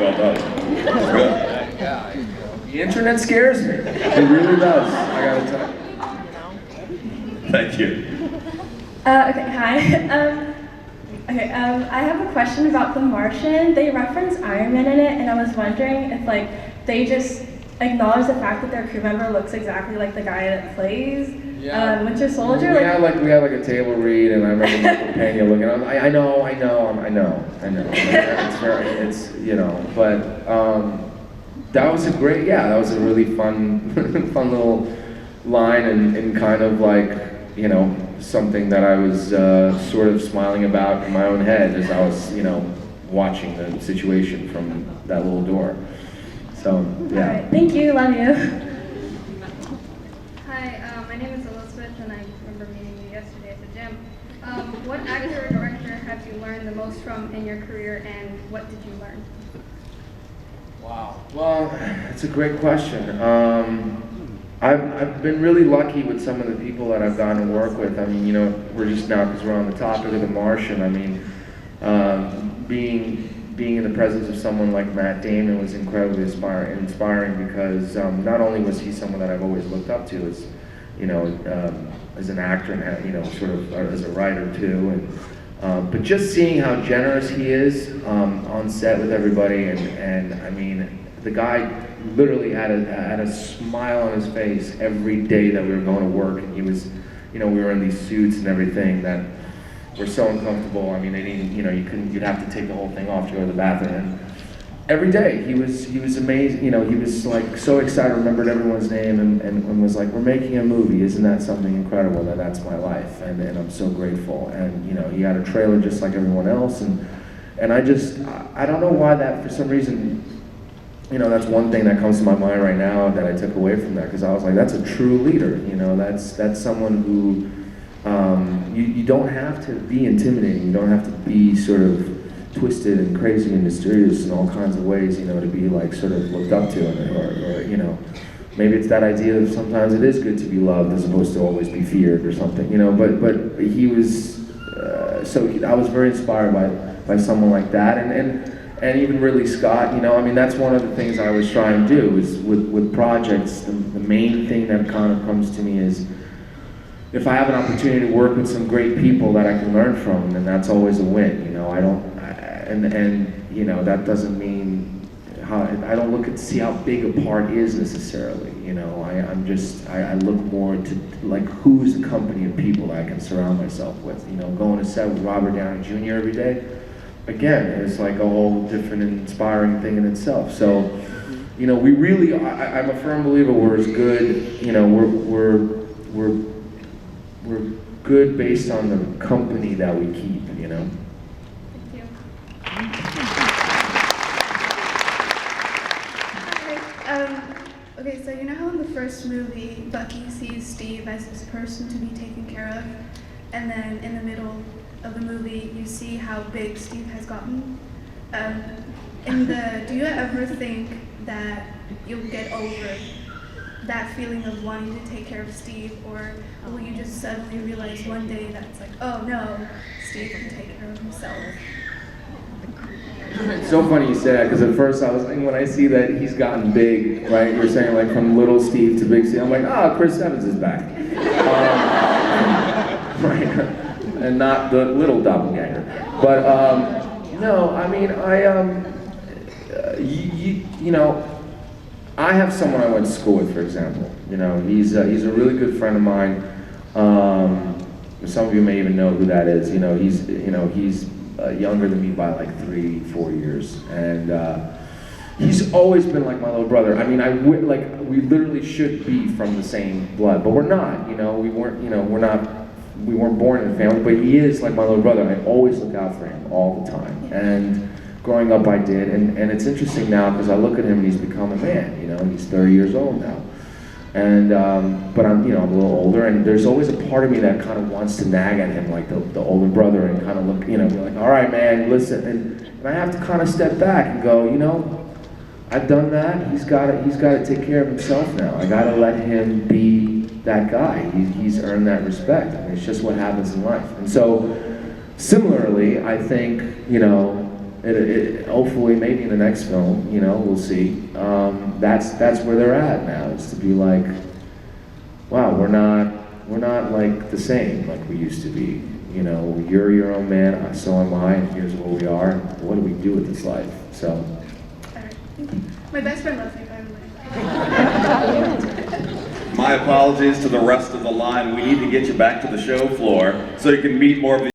Well done. That's good. The internet scares me. It really does. I gotta tell you. Thank you. Okay, hi. I have a question about The Martian. They reference Iron Man in it, and I was wondering if they just acknowledge the fact that their crew member looks exactly like the guy that plays Winter Soldier. We had a table read, and I remember Michael Pena looking. I know. But that was that was a really fun, fun little line, and kind of something that I was sort of smiling about in my own head as I was, watching the situation from that little door. So, yeah. All right, thank you, love you. Hi, my name is Elizabeth, and I remember meeting you yesterday at the gym. What actor or director have you learned the most from in your career, and what did you learn? Wow. Well, it's a great question. I've been really lucky with some of the people that I've gotten to work with. I mean, we're just now, because we're on the topic of The Martian, I mean, being in the presence of someone like Matt Damon was incredibly inspiring because not only was he someone that I've always looked up to as, as an actor and, sort of as a writer too, but just seeing how generous he is on set with everybody, and I mean, the guy literally had a smile on his face every day that we were going to work, and he was, we were in these suits and everything that were so uncomfortable. I mean, they didn't, you'd have to take the whole thing off to go to the bathroom. And every day he was amazing. He was so excited, remembered everyone's name, and was like, "We're making a movie. Isn't that something incredible? That's my life, and I'm so grateful." And he had a trailer just like everyone else, and I don't know why that, for some reason. That's one thing that comes to my mind right now that I took away from that, because I was like, that's a true leader. That's someone who you don't have to be intimidating. You don't have to be sort of twisted and crazy and mysterious in all kinds of ways, to be sort of looked up to, or maybe it's that idea of sometimes it is good to be loved as opposed to always be feared or something, But he was I was very inspired by someone like that, and even Ridley Scott, I mean, that's one of the things I always try and do is with projects, the main thing that kind of comes to me is if I have an opportunity to work with some great people that I can learn from, then that's always a win, that doesn't mean I don't look at see how big a part is necessarily, I look more to who's the company of people that I can surround myself with, going to set with Robert Downey Jr. every day. Again, it's like a whole different inspiring thing in itself. So, we really, I'm a firm believer we're as good, we're good based on the company that we keep, Thank you. Okay, so how in the first movie, Bucky sees Steve as this person to be taken care of, and then in the middle of the movie, you see how big Steve has gotten. Do you ever think that you'll get over that feeling of wanting to take care of Steve, or will you just suddenly realize one day that it's like, oh no, Steve can take care of himself? It's so funny you say that, because at first I was like, when I see that he's gotten big, right? You're saying from little Steve to big Steve, I'm like, Chris Evans is back. Right. And not the little doppelganger. But no, I mean, I have someone I went to school with, for example. He's a really good friend of mine. Some of you may even know who that is. He's younger than me by 3-4 years, and he's always been like my little brother. I mean, we literally should be from the same blood, but we're not. We weren't. We weren't born in a family, but he is like my little brother. I always look out for him all the time. And growing up, I did. And it's interesting now because I look at him and he's become a man. He's 30 years old now. And but I'm I'm a little older, and there's always a part of me that kind of wants to nag at him like the older brother and kind of look, be like, all right, man, listen. And I have to kind of step back and go, I've done that. He's got to take care of himself now. I got to let him be that guy. He's earned that respect. I mean, it's just what happens in life. And so, similarly, I think, hopefully, maybe in the next film, you know, we'll see. That's where they're at now. Is to be like, wow, we're not like the same like we used to be. You know, you're your own man, so am I, and here's what we are. What do we do with this life? So. Alright, thank you. My best friend loves me, by the way. My apologies to the rest of the line. We need to get you back to the show floor so you can meet more of the